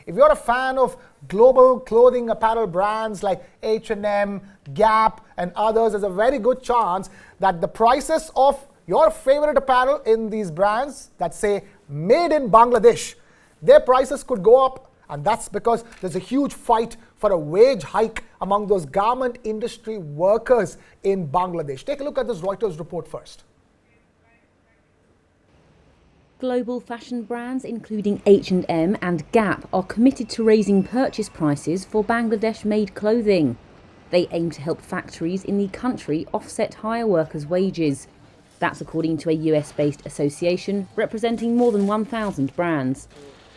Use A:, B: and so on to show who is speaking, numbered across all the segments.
A: if you're a fan of global clothing apparel brands like H&M, Gap, and others, there's a very good chance that the prices of your favorite apparel in these brands that say made in Bangladesh, their prices could go up. And that's because there's a huge fight for a wage hike among those garment industry workers in Bangladesh. Take a look at this Reuters report first.
B: Global fashion brands, including H&M and Gap, are committed to raising purchase prices for Bangladesh-made clothing. They aim to help factories in the country offset higher workers' wages. That's according to a US-based association representing more than 1,000 brands.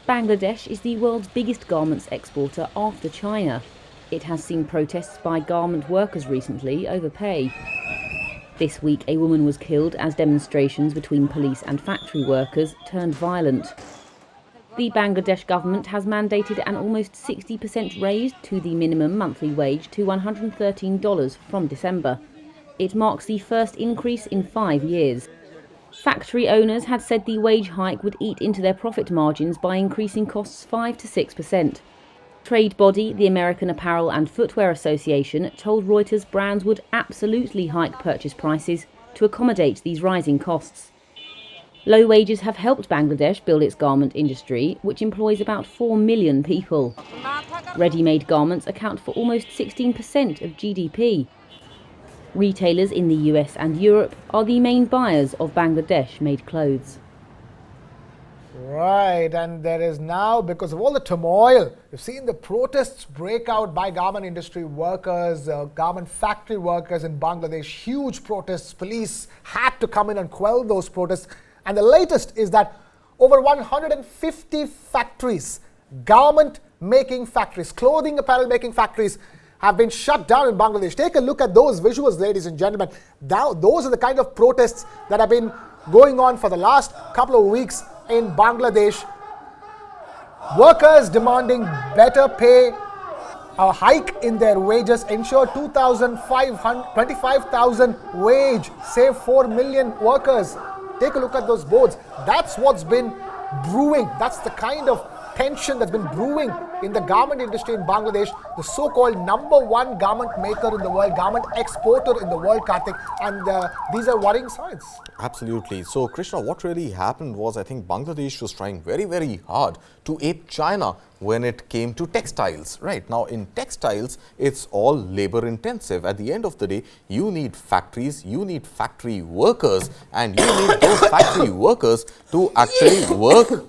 B: Bangladesh is the world's biggest garments exporter after China. It has seen protests by garment workers recently over pay. This week, a woman was killed as demonstrations between police and factory workers turned violent. The Bangladesh government has mandated an almost 60% raise to the minimum monthly wage to $113 from December. It marks the first increase in 5 years. Factory owners had said the wage hike would eat into their profit margins by increasing costs 5 to 6%. Trade body, the American Apparel and Footwear Association, told Reuters brands would absolutely hike purchase prices to accommodate these rising costs. Low wages have helped Bangladesh build its garment industry, which employs about 4 million people. Ready-made garments account for almost 16% of GDP. Retailers in the US and Europe are the main buyers of Bangladesh-made clothes.
A: Right, and there is now, because of all the turmoil, you've seen the protests break out by garment industry workers, garment factory workers in Bangladesh, huge protests. Police had to come in and quell those protests. And the latest is that over 150 factories, garment-making factories, clothing apparel making factories, have been shut down in Bangladesh. Take a look at those visuals, ladies and gentlemen. Now, those are the kind of protests that have been going on for the last couple of weeks in Bangladesh. Workers demanding better pay, a hike in their wages, ensure 25,000 wage, save 4 million workers. Take a look at those boards. That's what's been brewing. That's the kind of tension that's been brewing in the garment industry in Bangladesh, the so-called #1 garment maker in the world, garment exporter in the world, Kartik, and these are worrying signs.
C: Absolutely. So, Krishna, what really happened was, I think Bangladesh was trying very, very hard to ape China when it came to textiles. Right now, in textiles, it's all labor intensive. At the end of the day, you need factories, you need factory workers, and you need those factory workers to actually work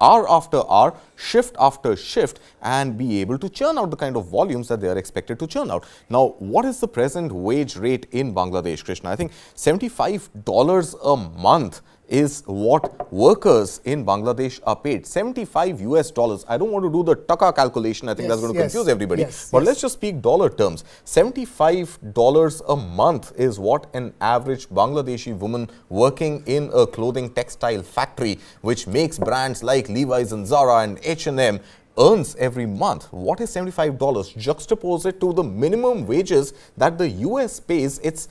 C: hour after hour, shift after shift, and be able to churn out the kind of volumes that they are expected to churn out. Now, what is the present wage rate in Bangladesh, Krishna? I think $75 a month is what workers in Bangladesh are paid. $75 US. I don't want to do the taka calculation. I think that's going to confuse everybody. But let's just speak dollar terms. $75 a month is what an average Bangladeshi woman working in a clothing textile factory, which makes brands like Levi's and Zara and H&M, earns every month. What is $75? Juxtapose it to the minimum wages that the US pays its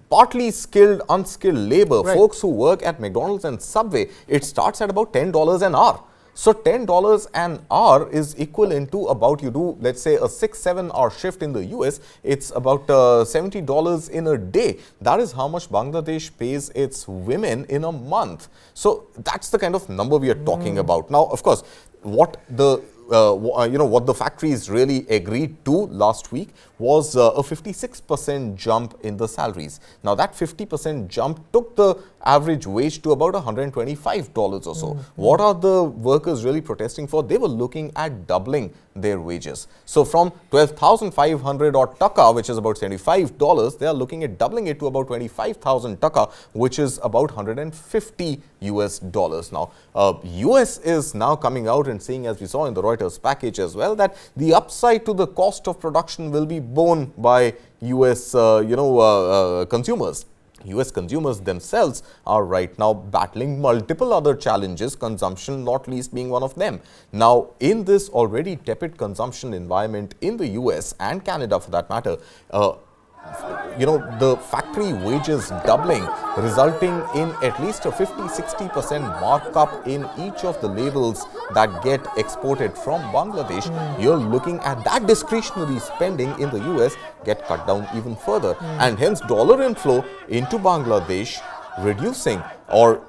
C: partly skilled, unskilled labor, folks who work at McDonald's and Subway. It starts at about $10 an hour. So $10 an hour is equivalent to about, you do, let's say, a 6-7 hour shift in the US. It's about $70 in a day. That is how much Bangladesh pays its women in a month. So that's the kind of number we are talking about. Now, of course, what the what the factories really agreed to last week was a 56% jump in the salaries. Now, that 50% jump took the average wage to about $125 or so. What are the workers really protesting for? They were looking at doubling their wages. So, from 12,500 or taka, which is about $75, they are looking at doubling it to about 25,000 taka, which is about $150 US. Now, US is now coming out and saying, as we saw in the Reuters package as well, that the upside to the cost of production will be borne by US, consumers. US consumers themselves are right now battling multiple other challenges, consumption not least being one of them. Now, in this already tepid consumption environment in the US and Canada for that matter, the factory wages doubling, resulting in at least a 50-60% markup in each of the labels that get exported from Bangladesh, you're looking at that discretionary spending in the US get cut down even further. And hence dollar inflow into Bangladesh reducing or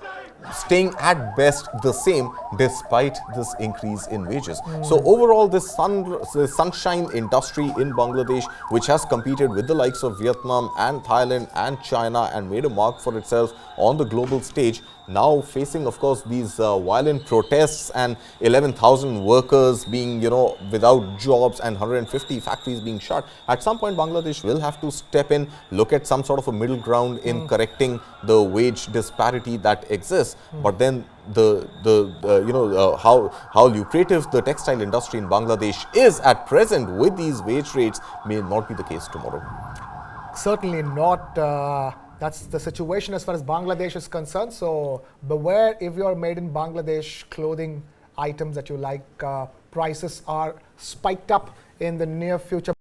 C: staying at best the same despite this increase in wages. So overall, this sunshine industry in Bangladesh, which has competed with the likes of Vietnam and Thailand and China and made a mark for itself on the global stage, now facing, of course, these violent protests and 11,000 workers being, without jobs and 150 factories being shut. At some point, Bangladesh will have to step in, look at some sort of a middle ground in correcting the wage disparity that exists. But then how lucrative the textile industry in Bangladesh is at present with these wage rates may not be the case tomorrow.
A: Certainly not. That's the situation as far as Bangladesh is concerned. So beware, if you're made in Bangladesh clothing items that you like, prices are spiked up in the near future.